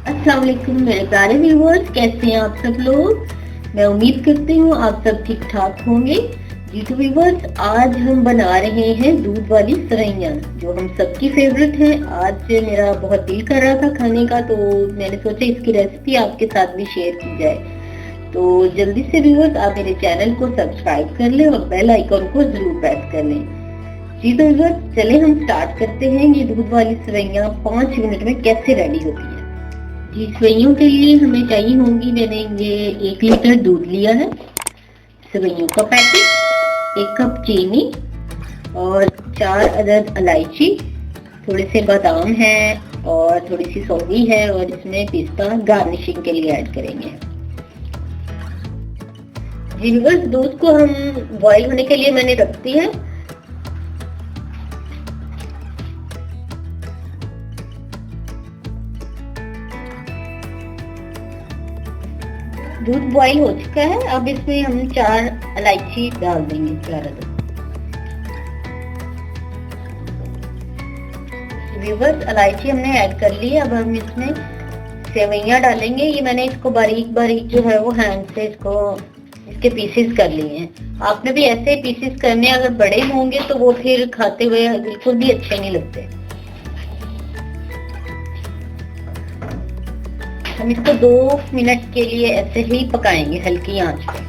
अस्सलाम वालेकुम मेरे प्यारे व्यूअर्स, कैसे हैं आप सब लोग। मैं उम्मीद करती हूँ आप सब ठीक ठाक होंगे। जी तो व्यूअर्स, आज हम बना रहे हैं दूध वाली सेवइयां जो हम सबकी फेवरेट हैं। आज मेरा बहुत दिल कर रहा था खाने का, तो मैंने सोचा इसकी रेसिपी आपके साथ भी शेयर की जाए। तो जल्दी से व्यूअर्स आप मेरे चैनल को सब्सक्राइब कर लें और बेल आइकन को जरूर प्रेस कर लें। जी तो व्यूअर्स, चले हम स्टार्ट करते हैं। ये दूध वाली सेवइयां 5 मिनट में कैसे रेडी होती है। जी, सेवइयों के लिए हमें चाहिए होंगी, मैंने ये 1 लीटर दूध लिया है, सेवइयों का पैकेट, 1 कप चीनी और 4 अदद इलायची, थोड़े से बादाम है और थोड़ी सी सौंगी है और इसमें पिस्ता गार्निशिंग के लिए ऐड करेंगे। जी बस दूध को हम बॉईल होने के लिए मैंने रख दी है। दूध बॉईल हो चुका है, अब इसमें हम 4 इलायची डाल देंगे, 4 अदद। व्यूअर्स, इलायची हमने ऐड कर ली है। अब हम इसमें सेवइयां डालेंगे। ये मैंने इसको बारीक बारीक जो है वो हैंड से इसके पीसेस कर लिए हैं। आपने भी ऐसे पीसेस करने, अगर बड़े होंगे तो वो फिर खाते हुए बिल्कुल भी अच्छे नहीं लगते। हम इसको 2 मिनट के लिए ऐसे ही पकाएंगे हल्की आंच पे।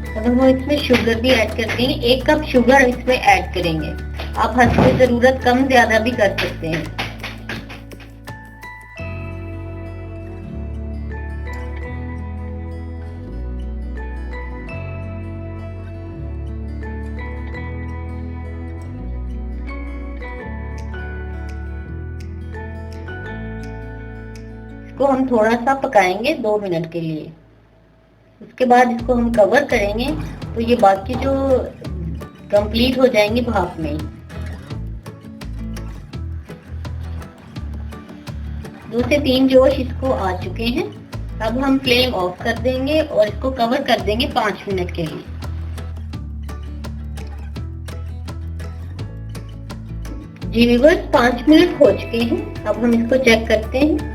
अब हम इसमें शुगर भी ऐड कर देंगे। 1 कप शुगर इसमें ऐड करेंगे। आप हद जरूरत कम ज्यादा भी कर सकते हैं। इसको हम थोड़ा सा पकाएंगे 2 मिनट के लिए। उसके बाद इसको हम कवर करेंगे तो ये बाकी जो कंप्लीट हो जाएंगे भाप में। 2 से 3 जोश इसको आ चुके हैं। अब हम फ्लेम ऑफ कर देंगे और इसको कवर कर देंगे 5 मिनट के लिए। जी व्यूअर्स, 5 मिनट हो चुके हैं। अब हम इसको चेक करते हैं।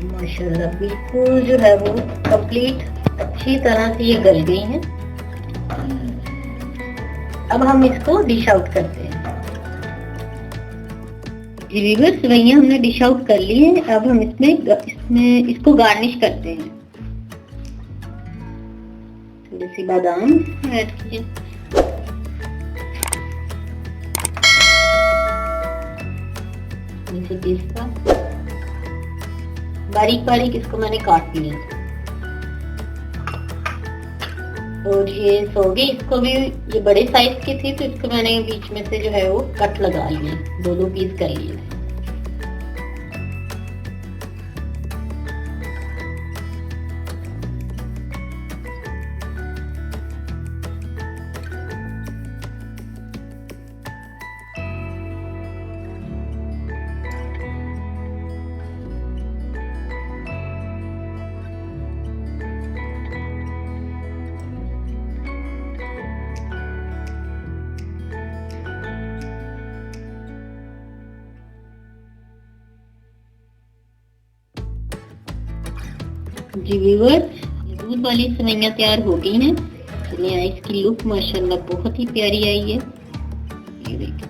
माशाल्लाह बिल्कुल जो है वो कंप्लीट अच्छी तरह से ये गल गई हैं। अब हम इसको डिश आउट करते हैं। व्यूअर्स, सेवइयां हमने डिश आउट कर ली है। अब हम इसमें इसको गार्निश करते हैं। थोड़ी सी बादाम ऐड कीजिए, पिस्ता बारीक बारीक इसको मैंने काट लिया। और ये सौगी, इसको भी ये बड़े साइज की थी तो इसको मैंने बीच में से जो है वो कट लगा लिए, 2-2 पीस कर लिए। जी व्यूअर्स, दूध वाली सेवइयां तैयार हो गई हैं। चलिए, इसकी लुक माशाल्लाह बहुत ही प्यारी आई है। ये देखिए,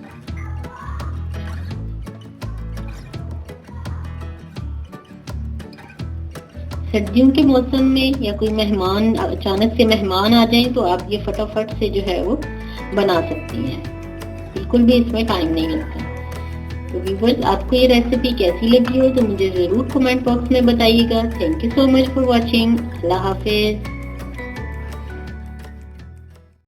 सर्दियों के मौसम में या कोई मेहमान अचानक से मेहमान आ जाए तो आप ये फटाफट से जो है वो बना सकती हैं। बिल्कुल भी इसमें टाइम नहीं लगता। तो व्यूअर्स, आपको ये रेसिपी कैसी लगी हो तो मुझे जरूर कमेंट बॉक्स में बताइएगा। Thank you so much for watching. Allah Hafiz.